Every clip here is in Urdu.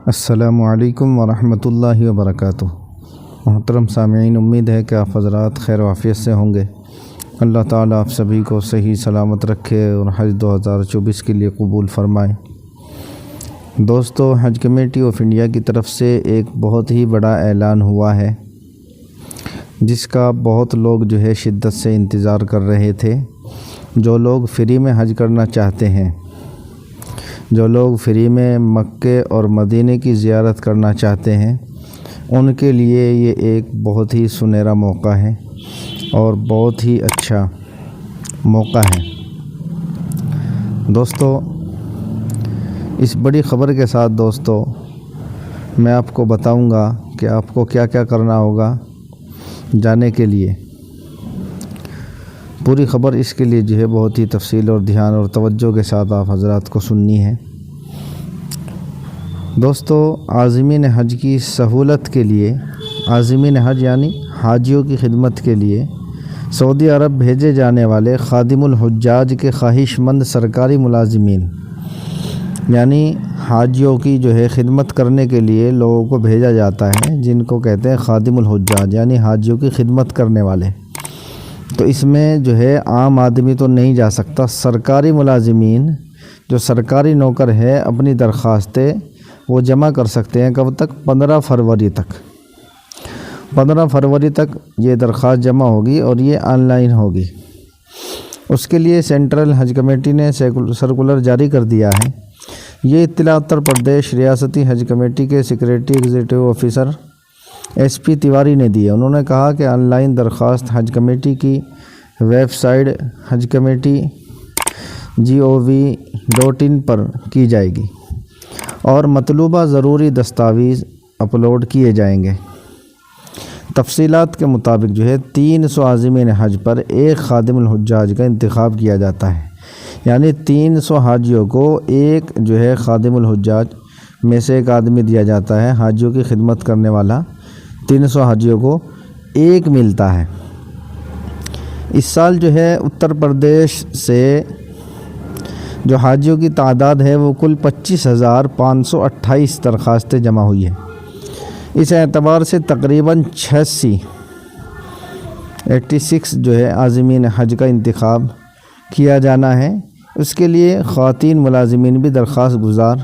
السلام علیکم ورحمۃ اللہ وبرکاتہ۔ محترم سامعین، امید ہے کہ آپ حضرات خیر و عافیت سے ہوں گے۔ اللہ تعالیٰ آپ سبھی کو صحیح سلامت رکھے اور حج 2024 کے لیے قبول فرمائے۔ دوستو، حج کمیٹی آف انڈیا کی طرف سے ایک بہت ہی بڑا اعلان ہوا ہے، جس کا بہت لوگ شدت سے انتظار کر رہے تھے۔ جو لوگ فری میں حج کرنا چاہتے ہیں، جو لوگ فری میں مکے اور مدینے کی زیارت کرنا چاہتے ہیں، ان کے لیے یہ ایک بہت ہی سنہرا موقع ہے اور بہت ہی اچھا موقع ہے۔ دوستو، اس بڑی خبر کے ساتھ میں آپ کو بتاؤں گا کہ آپ کو کیا کیا کرنا ہوگا جانے کے لیے۔ پوری خبر اس کے لیے بہت ہی تفصیل اور دھیان اور توجہ کے ساتھ آپ حضرات کو سننی ہے۔ دوستو، عازمین حج کی سہولت کے لیے، عازمین حج یعنی حاجیوں کی خدمت کے لیے سعودی عرب بھیجے جانے والے خادم الحجاج کے خواہش مند سرکاری ملازمین، یعنی حاجیوں کی خدمت کرنے کے لیے لوگوں کو بھیجا جاتا ہے، جن کو کہتے ہیں خادم الحجاج، یعنی حاجیوں کی خدمت کرنے والے۔ تو اس میں عام آدمی تو نہیں جا سکتا۔ سرکاری ملازمین جو سرکاری نوکر ہے، اپنی درخواستیں وہ جمع کر سکتے ہیں۔ کب تک؟ 15 فروری تک۔ 15 فروری تک یہ درخواست جمع ہوگی اور یہ آن لائن ہوگی۔ اس کے لیے سینٹرل حج کمیٹی نے سرکولر جاری کر دیا ہے۔ یہ اطلاع اتر پردیش ریاستی حج کمیٹی کے secretary executive officer SP Tiwari نے دی ہے۔ انہوں نے کہا کہ آن لائن درخواست حج کمیٹی کی ویب سائٹ حج کمیٹی gov.in پر کی جائے گی اور مطلوبہ ضروری دستاویز اپلوڈ کیے جائیں گے۔ تفصیلات کے مطابق 300 عازمین حج پر ایک خادم الحجاج کا انتخاب کیا جاتا ہے، یعنی 300 حاجیوں کو ایک خادم الحجاج میں سے ایک آدمی دیا جاتا ہے۔ حاجیوں کی خدمت کرنے والا 300 حاجیوں کو ایک ملتا ہے۔ اس سال اتر پردیش سے جو حاجیوں کی تعداد ہے وہ کل 25,528 درخواستیں جمع ہوئی ہیں۔ اس اعتبار سے تقریباً 86 عازمین حج کا انتخاب کیا جانا ہے۔ اس کے لیے خواتین ملازمین بھی درخواست گزار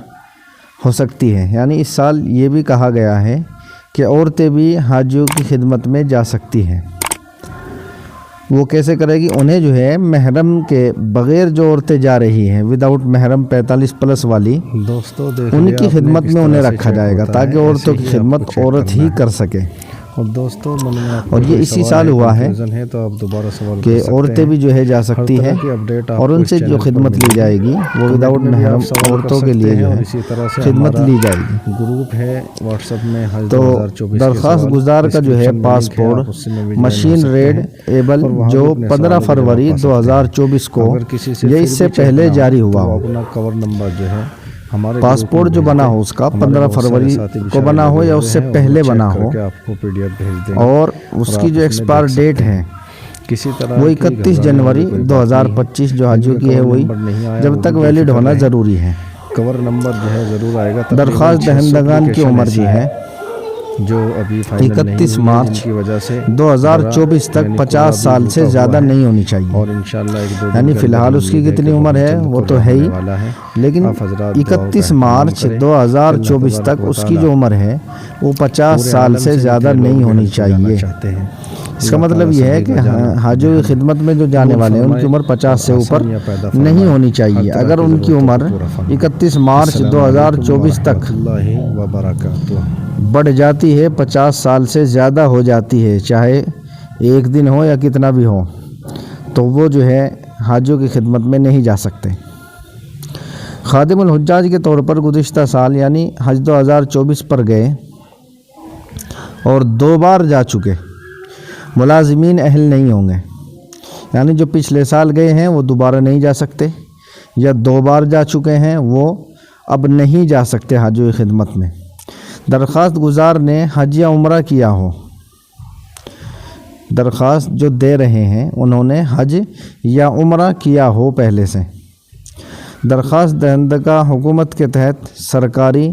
ہو سکتی ہیں، یعنی اس سال یہ بھی کہا گیا ہے کہ عورتیں بھی حاجیوں کی خدمت میں جا سکتی ہیں۔ وہ کیسے کرے گی؟ انہیں محرم کے بغیر جو عورتیں جا رہی ہیں، وداؤٹ محرم 45+ والی، ان کی خدمت میں انہیں رکھا جائے گا تاکہ عورتوں کی خدمت عورت ہی کر سکے۔ اور یہ اسی سال ہوا ہے کہ عورتیں بھی جا سکتی ہیں اور ان سے جو خدمت لی جائے گی وہ وداؤٹ محرم عورتوں کے لیے خدمت لی جائے گی۔ گروپ ہے واٹس ایپ میں تو درخواست گزار کا پاسپورٹ مشین ریڈ ایبل جو 15 فروری 2024 کو یا اس سے پہلے جاری ہوا ہو، اپنا کور نمبر پاسپورٹ جو بنا ہو اس کا 15 فروری کو بنا ہو یا اس سے پہلے بنا ہو، اور اس کی جو ایکسپائر ڈیٹ ہے وہ 31 جنوری 2025 جو حاجیوں کی ہے وہی جب تک ویلڈ ہونا ضروری ہے۔ کور نمبر ضرور آئے گا۔ درخواست دہندگان کی عمر جو ابھی 31 مارچ 2024 تک 50 سال سے زیادہ نہیں ہونی چاہیے، اور انشاءاللہ یعنی فی الحال اس کی کتنی عمر ہے وہ تو ہے ہی، لیکن 31 مارچ 2024 تک اس کی جو عمر ہے وہ 50 سال سے زیادہ نہیں ہونی چاہیے۔ اس کا مطلب یہ ہے کہ حاجیوں کی خدمت میں جو جانے والے ہیں ان کی عمر 50 سے اوپر نہیں ہونی چاہیے۔ اگر ان کی عمر 31 مارچ 2024 تک بڑھ جاتی ہے، 50 سال سے زیادہ ہو جاتی ہے، چاہے ایک دن ہو یا کتنا بھی ہو، تو وہ حاجیوں کی خدمت میں نہیں جا سکتے۔ خادم الحجاج کے طور پر گزشتہ سال یعنی حج 2024 پر گئے اور 2 بار جا چکے ملازمین اہل نہیں ہوں گے، یعنی جو پچھلے سال گئے ہیں وہ دوبارہ نہیں جا سکتے، یا 2 بار جا چکے ہیں وہ اب نہیں جا سکتے حاجیوں کی خدمت میں۔ درخواست گزار نے حج یا عمرہ کیا ہو، درخواست جو دے رہے ہیں انہوں نے حج یا عمرہ کیا ہو پہلے سے۔ درخواست دہندگان حکومت کے تحت سرکاری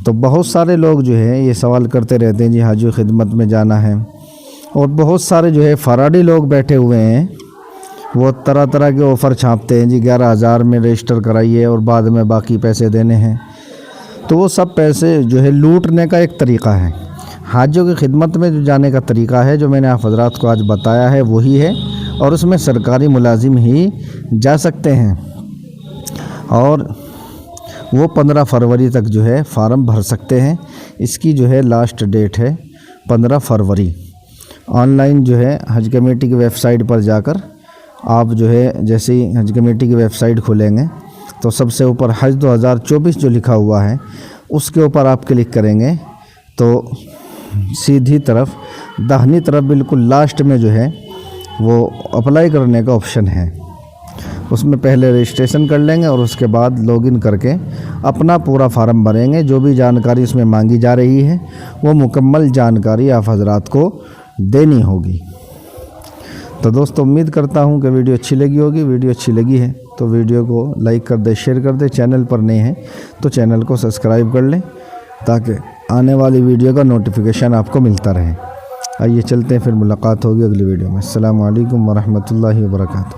تو بہت سارے لوگ جو ہے یہ سوال کرتے رہتے ہیں جی حاجی خدمت میں جانا ہے، اور بہت سارے جو ہے فراڈی لوگ بیٹھے ہوئے ہیں، وہ طرح طرح کے آفر چھاپتے ہیں جی 11,000 میں رجسٹر کرائیے اور بعد میں باقی پیسے دینے ہیں۔ تو وہ سب پیسے جو ہے لوٹنے کا ایک طریقہ ہے۔ حاجیوں کی خدمت میں جو جانے کا طریقہ ہے جو میں نے آپ حضرات کو آج بتایا ہے وہی ہے، اور اس میں سرکاری ملازم ہی جا سکتے ہیں، اور وہ 15 فروری تک جو ہے فارم بھر سکتے ہیں۔ اس کی جو ہے لاسٹ ڈیٹ ہے 15 فروری۔ آن لائن جو ہے حج کمیٹی کی ویب سائٹ پر جا کر آپ جو ہے جیسے ہی حج کمیٹی کی ویب سائٹ کھولیں گے تو سب سے اوپر حج 2024 جو لکھا ہوا ہے اس کے اوپر آپ کلک کریں گے تو سیدھی طرف داہنی طرف بالکل لاسٹ میں جو ہے وہ اپلائی کرنے کا آپشن ہے، اس میں پہلے رجسٹریشن کر لیں گے اور اس کے بعد لاگ ان کر کے اپنا پورا فارم بھریں گے۔ جو بھی جانکاری اس میں مانگی جا رہی ہے وہ مکمل جانکاری آپ حضرات کو دینی ہوگی۔ تو دوستو امید کرتا ہوں کہ ویڈیو اچھی لگی ہوگی۔ ویڈیو اچھی لگی ہے تو ویڈیو کو لائک کر دیں، شیئر کر دیں، چینل پر نئے ہیں تو چینل کو سبسکرائب کر لیں تاکہ آنے والی ویڈیو کا نوٹیفیکیشن آپ کو ملتا رہے۔ آئیے چلتے ہیں، پھر ملاقات ہوگی اگلی ویڈیو میں۔ السلام علیکم ورحمۃ اللہ وبرکاتہ۔